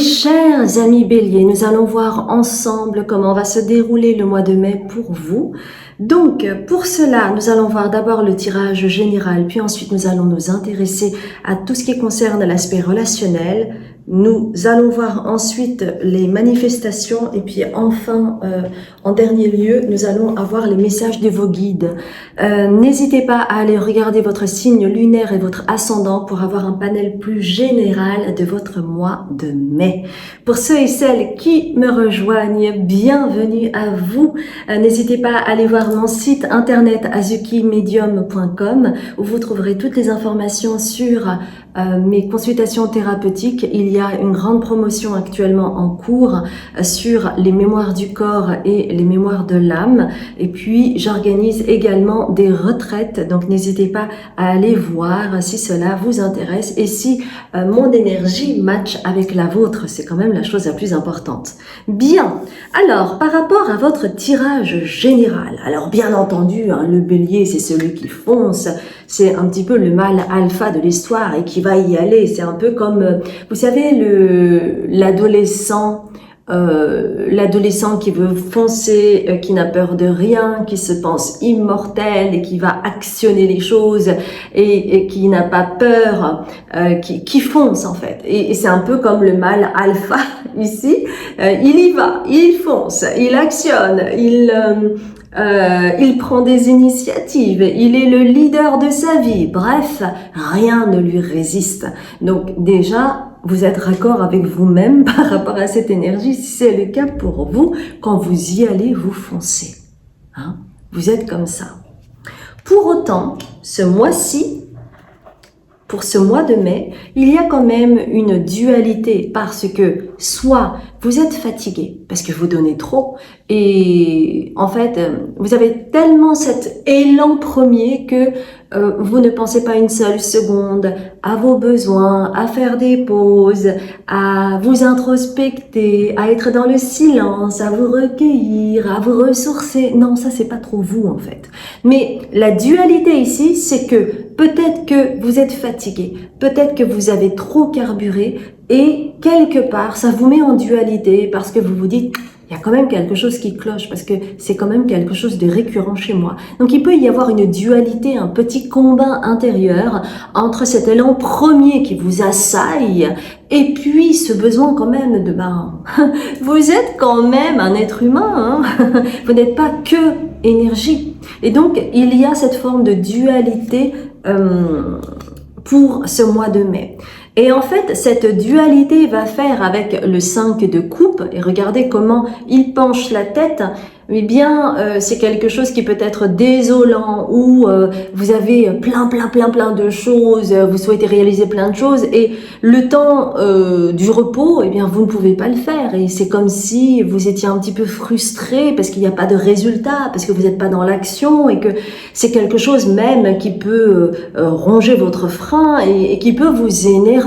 chers amis Bélier, nous allons voir ensemble comment va se dérouler le mois de mai pour vous. Donc, pour cela, nous allons voir d'abord le tirage général, puis ensuite nous allons nous intéresser à tout ce qui concerne l'aspect relationnel. Nous allons voir ensuite les manifestations et puis enfin, en dernier lieu, nous allons avoir les messages de vos guides. N'hésitez pas à aller regarder votre signe lunaire et votre ascendant pour avoir un panel plus général de votre mois de mai. Pour ceux et celles qui me rejoignent, bienvenue à vous. N'hésitez pas à aller voir mon site internet azukimedium.com où vous trouverez toutes les informations sur mes consultations thérapeutiques. Il y a une grande promotion actuellement en cours sur les mémoires du corps et les mémoires de l'âme. Et puis, j'organise également des retraites. Donc, n'hésitez pas à aller voir si cela vous intéresse et si mon énergie match avec la vôtre. C'est quand même la chose la plus importante. Bien. Alors, par rapport à votre tirage général, alors bien entendu, le bélier, c'est celui qui fonce. C'est un petit peu le mâle alpha de l'histoire et qui va y aller. C'est un peu comme, vous savez, l'adolescent qui veut foncer, qui n'a peur de rien, qui se pense immortel et qui va actionner les choses et qui n'a pas peur, qui fonce en fait. Et c'est un peu comme le mâle alpha ici. Il y va, il fonce, il actionne, il prend des initiatives, il est le leader de sa vie. Bref, rien ne lui résiste. Donc déjà, vous êtes raccord avec vous-même par rapport à cette énergie. Si c'est le cas pour vous, quand vous y allez, vous foncez. Vous êtes comme ça. Pour autant, ce mois-ci, pour ce mois de mai, il y a quand même une dualité parce que soit vous êtes fatigué parce que vous donnez trop et en fait, vous avez tellement cet élan premier que vous ne pensez pas une seule seconde à vos besoins, à faire des pauses, à vous introspecter, à être dans le silence, à vous recueillir, à vous ressourcer. Non, ça c'est pas trop vous en fait. Mais la dualité ici, c'est que peut-être que vous êtes fatigué, peut-être que vous avez trop carburé et quelque part, ça vous met en dualité parce que vous vous dites il y a quand même quelque chose qui cloche parce que c'est quand même quelque chose de récurrent chez moi. Donc il peut y avoir une dualité, un petit combat intérieur entre cet élan premier qui vous assaille et puis ce besoin quand même de vous êtes quand même un être humain, vous n'êtes pas que énergie. Et donc il y a cette forme de dualité pour ce mois de mai. Et en fait, cette dualité va faire avec le 5 de coupe, et regardez comment il penche la tête, eh bien, c'est quelque chose qui peut être désolant, où vous avez plein de choses, vous souhaitez réaliser plein de choses, et le temps du repos, eh bien, vous ne pouvez pas le faire, et c'est comme si vous étiez un petit peu frustré, parce qu'il n'y a pas de résultat, parce que vous n'êtes pas dans l'action, et que c'est quelque chose même qui peut ronger votre frein, et qui peut vous énerver.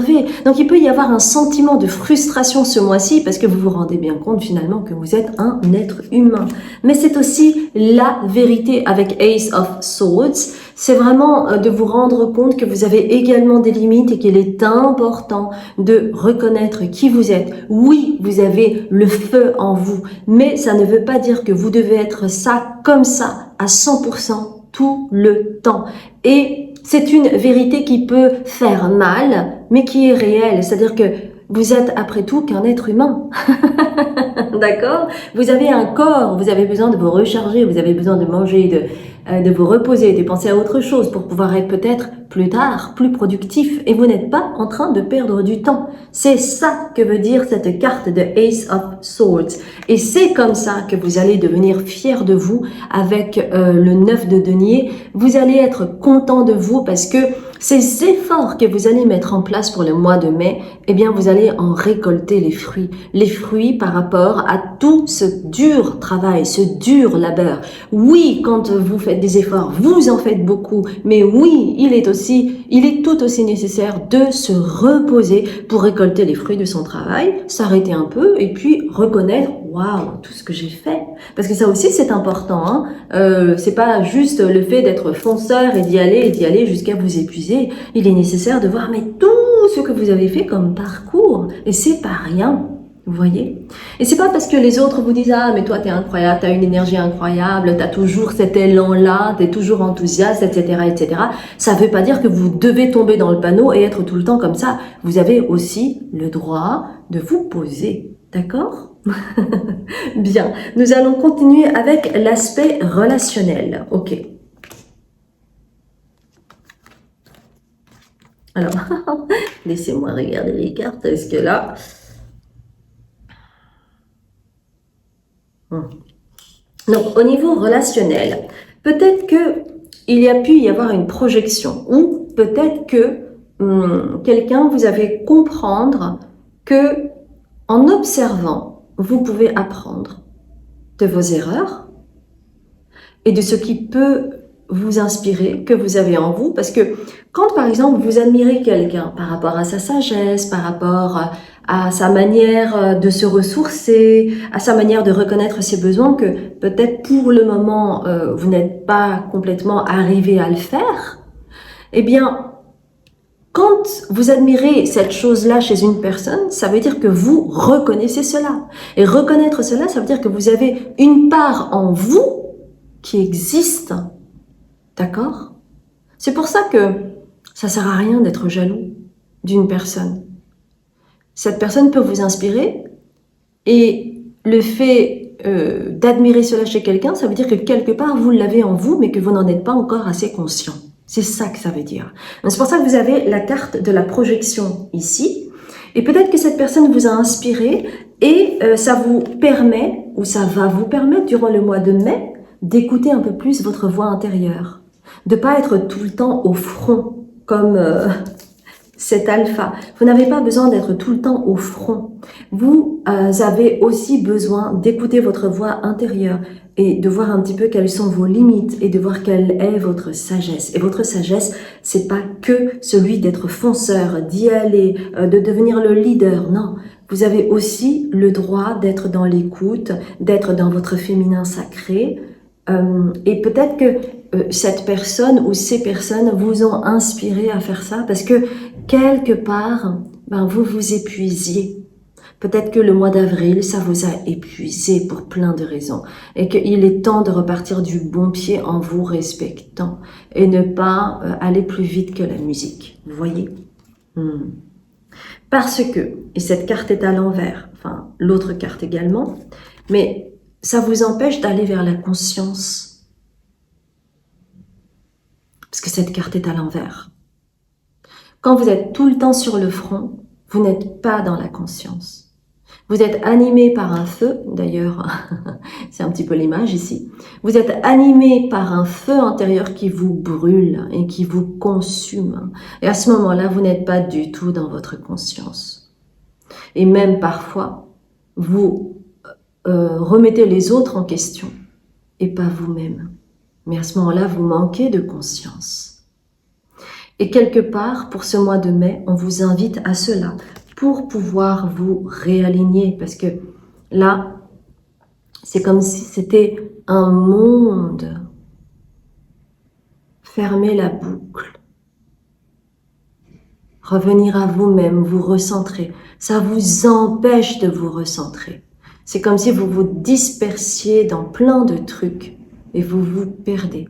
Donc, il peut y avoir un sentiment de frustration ce mois-ci, parce que vous vous rendez bien compte, finalement, que vous êtes un être humain. Mais c'est aussi la vérité avec Ace of Swords. C'est vraiment de vous rendre compte que vous avez également des limites et qu'il est important de reconnaître qui vous êtes. Oui, vous avez le feu en vous, mais ça ne veut pas dire que vous devez être ça, comme ça, à 100% tout le temps. Et c'est une vérité qui peut faire mal, mais qui est réelle. C'est-à-dire que vous êtes après tout qu'un être humain. D'accord? Vous avez un corps, vous avez besoin de vous recharger, vous avez besoin de manger, de vous reposer, de penser à autre chose pour pouvoir être peut-être plus tard, plus productif. Et vous n'êtes pas en train de perdre du temps. C'est ça que veut dire cette carte de Ace of Swords. Et c'est comme ça que vous allez devenir fier de vous avec le 9 de denier. Vous allez être content de vous parce que ces efforts que vous allez mettre en place pour le mois de mai, eh bien, vous allez en récolter les fruits. Les fruits par rapport à tout ce dur travail, ce dur labeur. Oui, quand vous faites des efforts, vous en faites beaucoup. Mais oui, il est tout aussi nécessaire de se reposer pour récolter les fruits de son travail, s'arrêter un peu et puis reconnaître waouh, tout ce que j'ai fait. Parce que ça aussi, c'est important. C'est pas juste le fait d'être fonceur et d'y aller jusqu'à vous épuiser. Il est nécessaire de voir mais tout ce que vous avez fait comme parcours. Et c'est pas rien, vous voyez. Et c'est pas parce que les autres vous disent « Ah, mais toi, t'es incroyable, t'as une énergie incroyable, t'as toujours cet élan-là, t'es toujours enthousiaste, etc., etc. » Ça veut pas dire que vous devez tomber dans le panneau et être tout le temps comme ça. Vous avez aussi le droit de vous poser, d'accord? Bien, nous allons continuer avec l'aspect relationnel. Ok. Alors, laissez-moi regarder les cartes, parce que là... Donc, au niveau relationnel, peut-être que il y a pu y avoir une projection, ou peut-être que quelqu'un vous avez comprendre que en observant, vous pouvez apprendre de vos erreurs et de ce qui peut vous inspirer, que vous avez en vous. Parce que quand, par exemple, vous admirez quelqu'un par rapport à sa sagesse, par rapport à sa manière de se ressourcer, à sa manière de reconnaître ses besoins, que peut-être pour le moment, vous n'êtes pas complètement arrivé à le faire, eh bien, quand vous admirez cette chose-là chez une personne, ça veut dire que vous reconnaissez cela. Et reconnaître cela, ça veut dire que vous avez une part en vous qui existe. D'accord? C'est pour ça que ça sert à rien d'être jaloux d'une personne. Cette personne peut vous inspirer et le fait d'admirer cela chez quelqu'un, ça veut dire que quelque part vous l'avez en vous, mais que vous n'en êtes pas encore assez conscient. C'est ça que ça veut dire. C'est pour ça que vous avez la carte de la projection ici. Et peut-être que cette personne vous a inspiré et ça vous permet, ou ça va vous permettre durant le mois de mai, d'écouter un peu plus votre voix intérieure. De ne pas être tout le temps au front, comme cet alpha. Vous n'avez pas besoin d'être tout le temps au front. Vous avez aussi besoin d'écouter votre voix intérieure et de voir un petit peu quelles sont vos limites et de voir quelle est votre sagesse. Et votre sagesse, c'est pas que celui d'être fonceur, d'y aller, de devenir le leader. Non, vous avez aussi le droit d'être dans l'écoute, d'être dans votre féminin sacré. Et peut-être que cette personne ou ces personnes vous ont inspiré à faire ça parce que quelque part, vous vous épuisiez. Peut-être que le mois d'avril, ça vous a épuisé pour plein de raisons et qu'il est temps de repartir du bon pied en vous respectant et ne pas aller plus vite que la musique. Vous voyez? Parce que, et cette carte est à l'envers, enfin l'autre carte également, mais ça vous empêche d'aller vers la conscience. Parce que cette carte est à l'envers. Quand vous êtes tout le temps sur le front, vous n'êtes pas dans la conscience. Vous êtes animé par un feu, d'ailleurs, c'est un petit peu l'image ici. Vous êtes animé par un feu intérieur qui vous brûle et qui vous consume. Et à ce moment-là, vous n'êtes pas du tout dans votre conscience. Et même parfois, vous remettez les autres en question et pas vous-même. Mais à ce moment-là, vous manquez de conscience. Et quelque part, pour ce mois de mai, on vous invite à cela pour pouvoir vous réaligner. Parce que là, c'est comme si c'était un monde. Fermez la boucle. Revenir à vous-même, vous recentrer. Ça vous empêche de vous recentrer. C'est comme si vous vous dispersiez dans plein de trucs et vous vous perdez.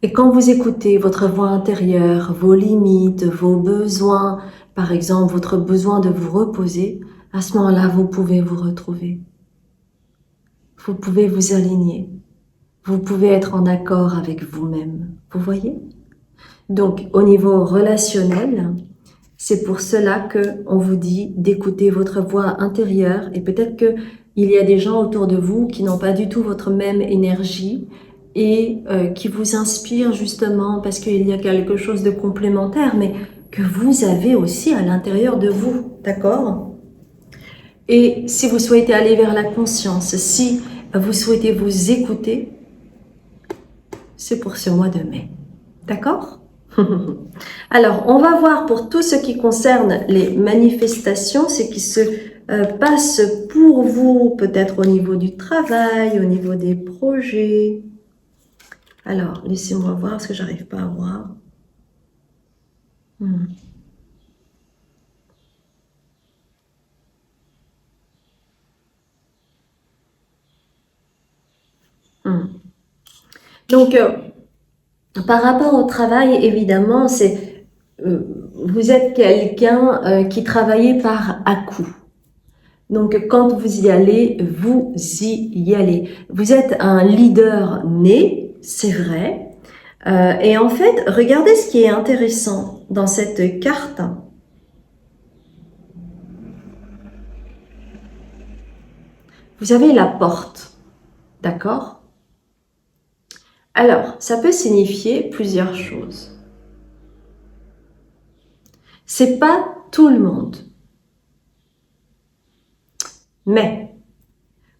Et quand vous écoutez votre voix intérieure, vos limites, vos besoins, par exemple votre besoin de vous reposer, à ce moment-là, vous pouvez vous retrouver. Vous pouvez vous aligner. Vous pouvez être en accord avec vous-même. Vous voyez? Donc, au niveau relationnel, c'est pour cela qu'on vous dit d'écouter votre voix intérieure et peut-être qu'il y a des gens autour de vous qui n'ont pas du tout votre même énergie et qui vous inspirent justement parce qu'il y a quelque chose de complémentaire, mais que vous avez aussi à l'intérieur de vous, d'accord? Et si vous souhaitez aller vers la conscience, si vous souhaitez vous écouter, c'est pour ce mois de mai, d'accord? Alors, on va voir pour tout ce qui concerne les manifestations, ce qui se passe pour vous, peut-être au niveau du travail, au niveau des projets. Alors, laissez-moi voir, parce que j'arrive pas à voir. Donc, par rapport au travail, évidemment, vous êtes quelqu'un qui travaillait par à-coups. Donc, quand vous y allez, vous y allez. Vous êtes un leader né, c'est vrai. Et en fait, regardez ce qui est intéressant dans cette carte. Vous avez la porte, d'accord? Alors, ça peut signifier plusieurs choses. C'est pas tout le monde. Mais,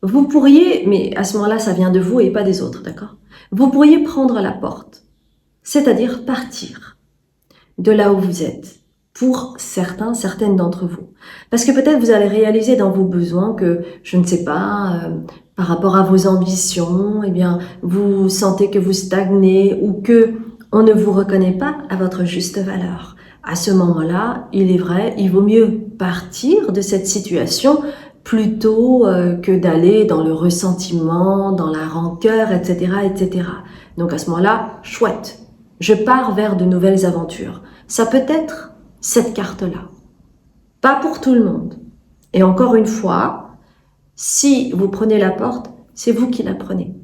vous pourriez, mais à ce moment-là, ça vient de vous et pas des autres, d'accord? Vous pourriez prendre la porte, c'est-à-dire partir de là où vous êtes, pour certaines d'entre vous. Parce que peut-être vous allez réaliser dans vos besoins que, je ne sais pas, par rapport à vos ambitions, eh bien, vous sentez que vous stagnez ou que on ne vous reconnaît pas à votre juste valeur. À ce moment-là, il est vrai, il vaut mieux partir de cette situation plutôt que d'aller dans le ressentiment, dans la rancœur, etc., etc. Donc à ce moment-là, chouette, je pars vers de nouvelles aventures. Ça peut être cette carte-là. Pas pour tout le monde. Et encore une fois, si vous prenez la porte, c'est vous qui la prenez.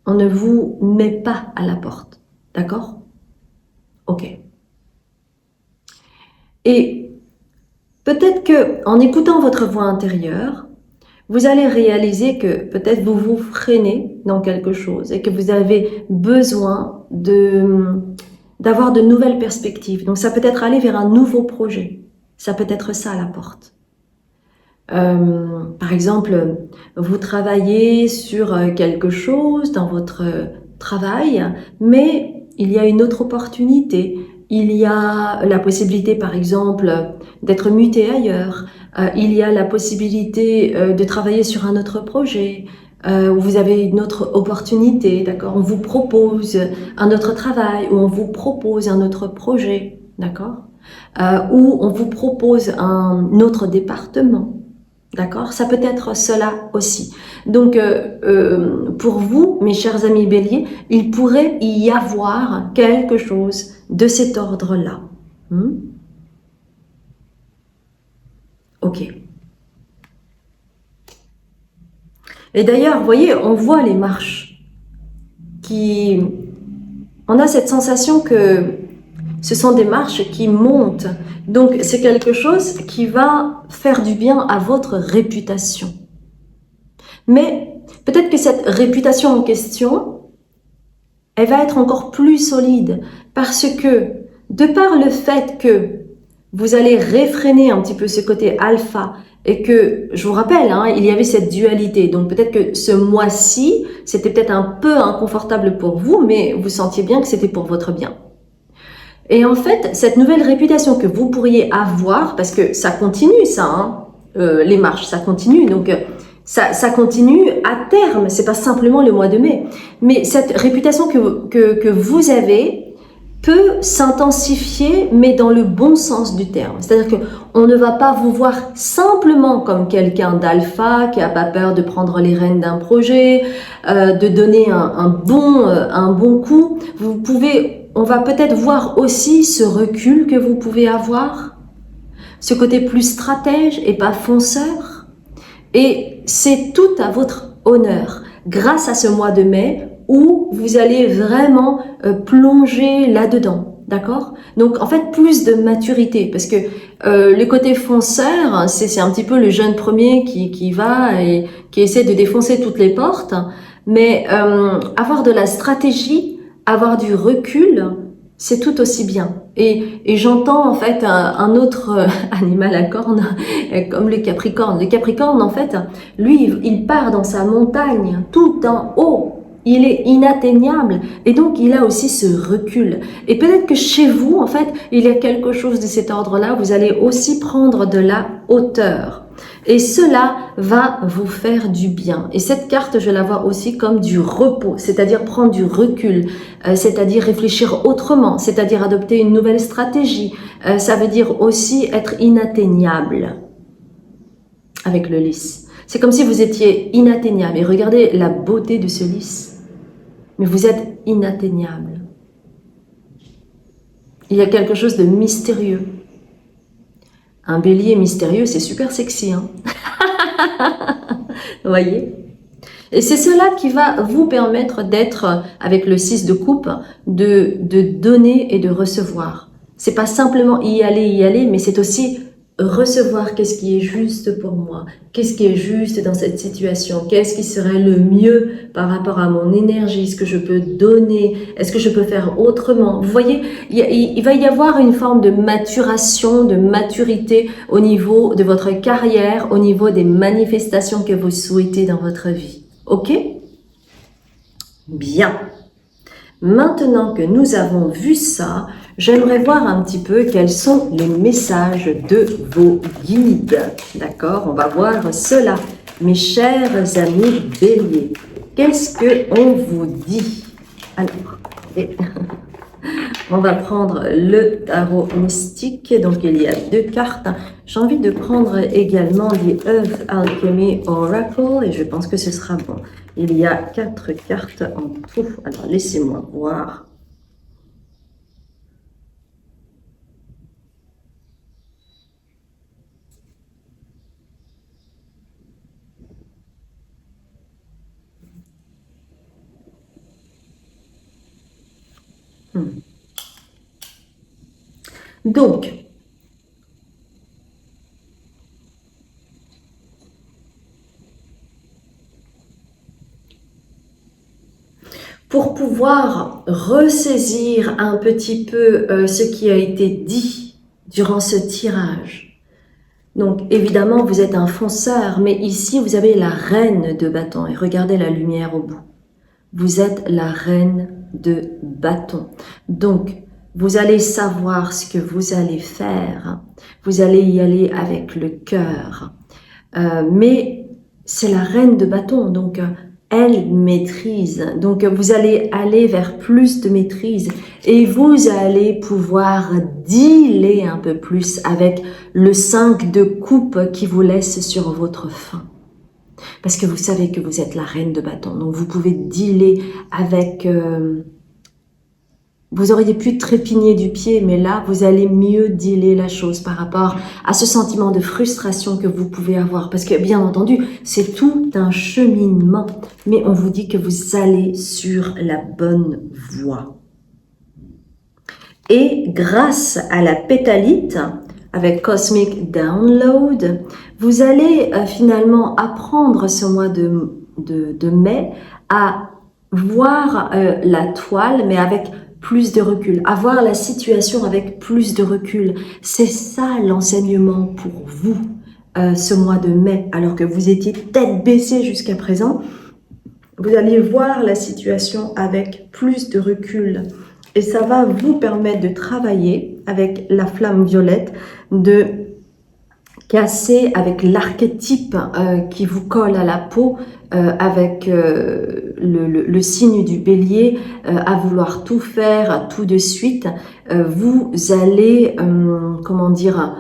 On ne vous met pas à la porte. D'accord? Ok. Et peut-être que en écoutant votre voix intérieure, vous allez réaliser que peut-être vous vous freinez dans quelque chose et que vous avez besoin d'avoir de nouvelles perspectives. Donc ça peut être aller vers un nouveau projet. Ça peut être ça la porte. Par exemple, vous travaillez sur quelque chose dans votre travail, mais il y a une autre opportunité. Il y a la possibilité, par exemple, d'être muté ailleurs. Il y a la possibilité de travailler sur un autre projet. Où vous avez une autre opportunité, d'accord? On vous propose un autre travail, ou on vous propose un autre projet, d'accord? Ou on vous propose un autre département. D'accord? Ça peut être cela aussi. Donc, pour vous, mes chers amis béliers, il pourrait y avoir quelque chose de cet ordre-là. Ok. Et d'ailleurs, vous voyez, on voit les marches on a cette sensation que ce sont des marches qui montent. Donc, c'est quelque chose qui va faire du bien à votre réputation. Mais peut-être que cette réputation en question, elle va être encore plus solide parce que, de par le fait que vous allez réfréner un petit peu ce côté alpha et que, je vous rappelle, hein, il y avait cette dualité. Donc peut-être que ce mois-ci, c'était peut-être un peu inconfortable pour vous, mais vous sentiez bien que c'était pour votre bien. Et en fait, cette nouvelle réputation que vous pourriez avoir, parce que ça continue ça, hein, les marches, ça continue, donc ça continue à terme, c'est pas simplement le mois de mai, mais cette réputation que vous avez peut s'intensifier, mais dans le bon sens du terme. C'est-à-dire qu'on ne va pas vous voir simplement comme quelqu'un d'alpha, qui n'a pas peur de prendre les rênes d'un projet, de donner un bon coup. On va peut-être voir aussi ce recul que vous pouvez avoir, ce côté plus stratège et pas fonceur. Et c'est tout à votre honneur, grâce à ce mois de mai, où vous allez vraiment plonger là-dedans, d'accord? Donc en fait plus de maturité, parce que le côté fonceur, c'est un petit peu le jeune premier qui va et qui essaie de défoncer toutes les portes, mais avoir de la stratégie, avoir du recul, c'est tout aussi bien. Et j'entends en fait un autre animal à cornes, comme le Capricorne. Le Capricorne, en fait, lui, il part dans sa montagne, tout en haut. Il est inatteignable et donc il a aussi ce recul. Et peut-être que chez vous, en fait, il y a quelque chose de cet ordre-là. Vous allez aussi prendre de la hauteur. Et cela va vous faire du bien. Et cette carte, je la vois aussi comme du repos, c'est-à-dire prendre du recul, c'est-à-dire réfléchir autrement, c'est-à-dire adopter une nouvelle stratégie. Ça veut dire aussi être inatteignable avec le lys. C'est comme si vous étiez inatteignable. Et regardez la beauté de ce lys. Mais vous êtes inatteignable. Il y a quelque chose de mystérieux. Un bélier mystérieux, c'est super sexy, hein. Vous voyez? Et c'est cela qui va vous permettre d'être, avec le 6 de coupe, de donner et de recevoir. C'est pas simplement y aller, mais c'est aussi recevoir qu'est-ce qui est juste pour moi, qu'est-ce qui est juste dans cette situation, qu'est-ce qui serait le mieux par rapport à mon énergie, ce que je peux donner, est-ce que je peux faire autrement. Vous voyez, il va y avoir une forme de maturation, de maturité au niveau de votre carrière, au niveau des manifestations que vous souhaitez dans votre vie. Ok? Bien. Maintenant que nous avons vu ça, j'aimerais voir un petit peu quels sont les messages de vos guides. D'accord? On va voir cela, mes chers amis béliers. Qu'est-ce qu'on vous dit? Alors, on va prendre le tarot mystique. Donc, il y a 2 cartes. J'ai envie de prendre également The Earth Alchemy Oracle et je pense que ce sera bon. Il y a 4 cartes en tout. Alors, laissez-moi voir. Donc, pour pouvoir ressaisir un petit peu ce qui a été dit durant ce tirage. Donc, évidemment, vous êtes un fonceur, mais ici, vous avez la reine de bâton. Et regardez la lumière au bout. Vous êtes la reine de bâton. Donc, vous allez savoir ce que vous allez faire. Vous allez y aller avec le cœur. Mais c'est la reine de bâton, donc elle maîtrise. Donc, vous allez aller vers plus de maîtrise et vous allez pouvoir dealer un peu plus avec le 5 de coupe qui vous laisse sur votre faim. Parce que vous savez que vous êtes la reine de bâton. Donc, vous pouvez dealer avec... vous auriez pu trépigner du pied, mais là, vous allez mieux dealer la chose par rapport à ce sentiment de frustration que vous pouvez avoir. Parce que, bien entendu, c'est tout un cheminement. Mais on vous dit que vous allez sur la bonne voie. Et grâce à la pétalite, avec Cosmic Download, vous allez finalement apprendre ce mois de mai à voir la toile, mais avec plus de recul, avoir la situation avec plus de recul. C'est ça l'enseignement pour vous ce mois de mai, alors que vous étiez tête baissée jusqu'à présent. Vous allez voir la situation avec plus de recul. Et ça va vous permettre de travailler avec la flamme violette, de casser avec l'archétype qui vous colle à la peau, avec le signe du bélier, à vouloir tout faire tout de suite. Vous allez, comment dire,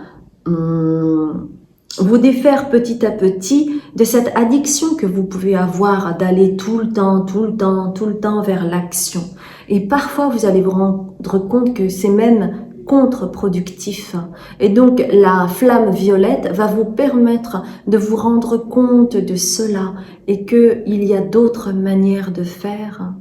vous défaire petit à petit de cette addiction que vous pouvez avoir d'aller tout le temps vers l'action. Et parfois, vous allez vous rendre compte que c'est même contre-productif. Et donc, la flamme violette va vous permettre de vous rendre compte de cela et qu'il y a d'autres manières de faire.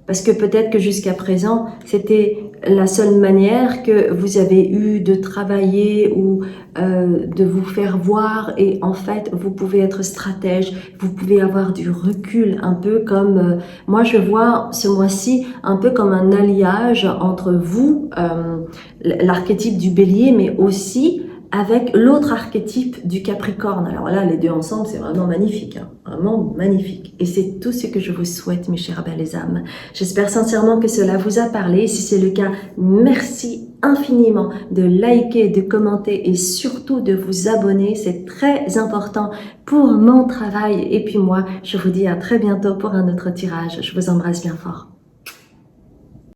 Parce que peut-être que jusqu'à présent, c'était la seule manière que vous avez eu de travailler ou de vous faire voir. Et en fait, vous pouvez être stratège, vous pouvez avoir du recul, un peu comme... moi, je vois ce mois-ci un peu comme un alliage entre vous, l'archétype du bélier, mais aussi avec l'autre archétype du Capricorne. Alors là, les deux ensemble, c'est vraiment magnifique, hein, vraiment magnifique. Et c'est tout ce que je vous souhaite, mes chères belles âmes. J'espère sincèrement que cela vous a parlé. Si c'est le cas, merci infiniment de liker, de commenter et surtout de vous abonner. C'est très important pour mon travail. Et puis moi, je vous dis à très bientôt pour un autre tirage. Je vous embrasse bien fort.